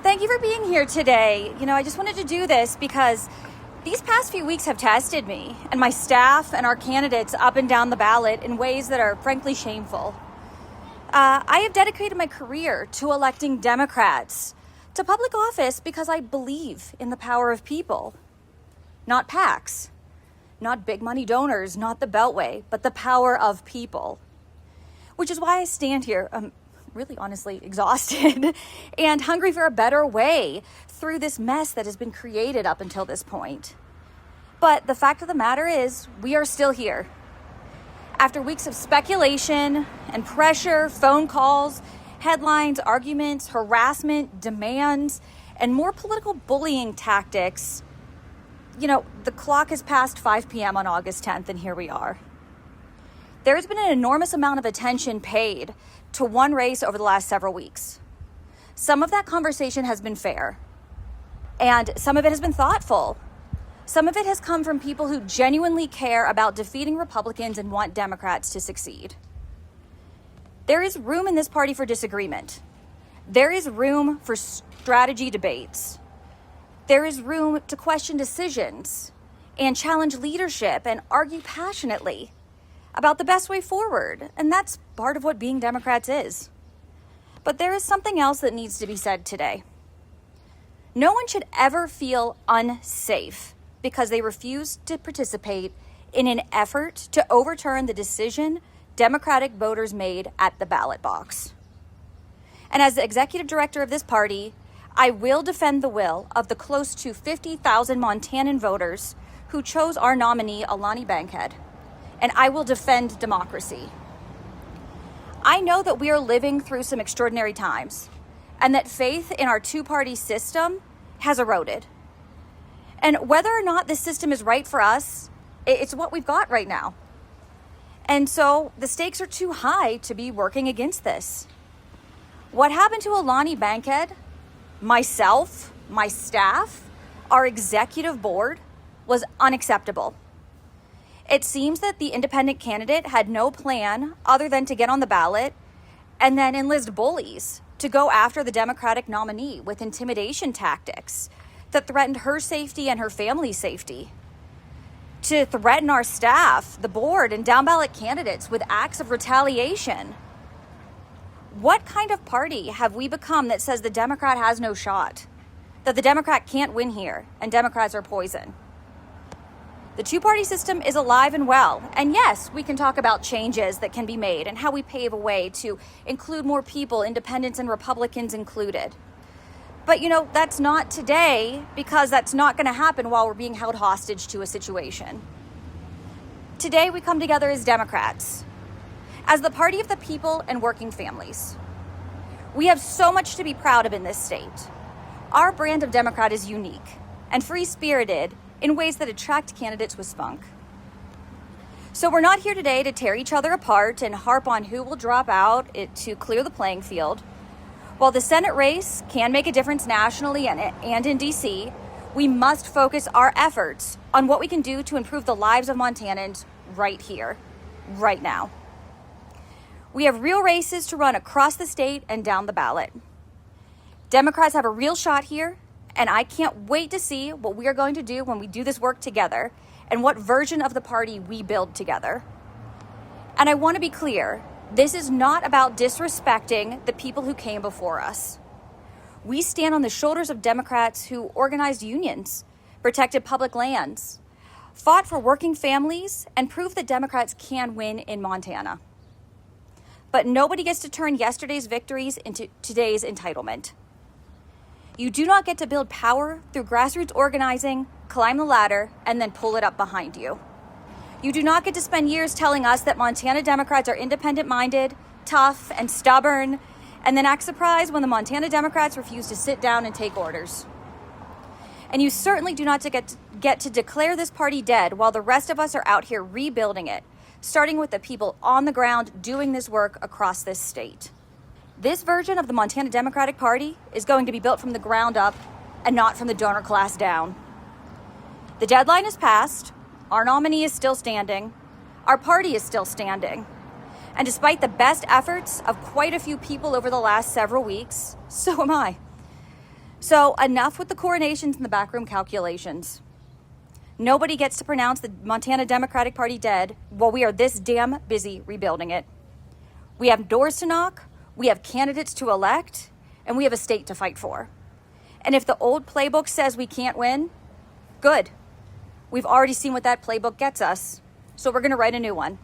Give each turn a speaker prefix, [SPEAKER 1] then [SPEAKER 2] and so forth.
[SPEAKER 1] Thank you for being here today. I just wanted to do this because these past few weeks have tested me and my staff and our candidates up and down the ballot in ways that are frankly shameful. I have dedicated my career to electing Democrats to public office because I believe in the power of people, not PACs, not big money donors, not the Beltway, but the power of people. Which is why I stand here, really honestly exhausted and hungry for a better way through this mess that has been created up until this point. But the fact of the matter is, we are still here. After weeks of speculation and pressure, phone calls, headlines, arguments, harassment, demands, and more political bullying tactics, the clock has passed 5 p.m. on August 10th, and here we are. There has been an enormous amount of attention paid to one race over the last several weeks. Some of that conversation has been fair, and some of it has been thoughtful. Some of it has come from people who genuinely care about defeating Republicans and want Democrats to succeed. There is room in this party for disagreement. There is room for strategy debates. There is room to question decisions and challenge leadership and argue passionately about the best way forward. And that's part of what being Democrats is. But there is something else that needs to be said today. No one should ever feel unsafe because they refuse to participate in an effort to overturn the decision Democratic voters made at the ballot box. And as the executive director of this party, I will defend the will of the close to 50,000 Montanan voters who chose our nominee, Alani Bankhead. And I will defend democracy. I know that we are living through some extraordinary times and that faith in our two-party system has eroded. And whether or not this system is right for us, it's what we've got right now. And so the stakes are too high to be working against this. What happened to Alani Bankhead, myself, my staff, our executive board was unacceptable. It seems that the independent candidate had no plan other than to get on the ballot and then enlist bullies to go after the Democratic nominee with intimidation tactics that threatened her safety and her family's safety, to threaten our staff, the board, and down-ballot candidates with acts of retaliation. What kind of party have we become that says the Democrat has no shot, that the Democrat can't win here, and Democrats are poison? The two-party system is alive and well. And yes, we can talk about changes that can be made and how we pave a way to include more people, independents and Republicans included. But that's not today, because that's not going to happen while we're being held hostage to a situation. Today, we come together as Democrats, as the party of the people and working families. We have so much to be proud of in this state. Our brand of Democrat is unique and free-spirited in ways that attract candidates with spunk. So we're not here today to tear each other apart and harp on who will drop out to clear the playing field. While the Senate race can make a difference nationally and in DC, we must focus our efforts on what we can do to improve the lives of Montanans right here, right now. We have real races to run across the state and down the ballot. Democrats have a real shot here, and I can't wait to see what we are going to do when we do this work together and what version of the party we build together. And I want to be clear, this is not about disrespecting the people who came before us. We stand on the shoulders of Democrats who organized unions, protected public lands, fought for working families, and proved that Democrats can win in Montana. But nobody gets to turn yesterday's victories into today's entitlement. You do not get to build power through grassroots organizing, climb the ladder, and then pull it up behind you. You do not get to spend years telling us that Montana Democrats are independent-minded, tough, and stubborn, and then act surprised when the Montana Democrats refuse to sit down and take orders. And you certainly do not get to declare this party dead while the rest of us are out here rebuilding it, starting with the people on the ground doing this work across this state. This version of the Montana Democratic Party is going to be built from the ground up and not from the donor class down. The deadline is passed. Our nominee is still standing. Our party is still standing. And despite the best efforts of quite a few people over the last several weeks, so am I. So enough with the coronations and the backroom calculations. Nobody gets to pronounce the Montana Democratic Party dead while we are this damn busy rebuilding it. We have doors to knock, we have candidates to elect, and we have a state to fight for. And if the old playbook says we can't win, good. We've already seen what that playbook gets us, so we're going to write a new one.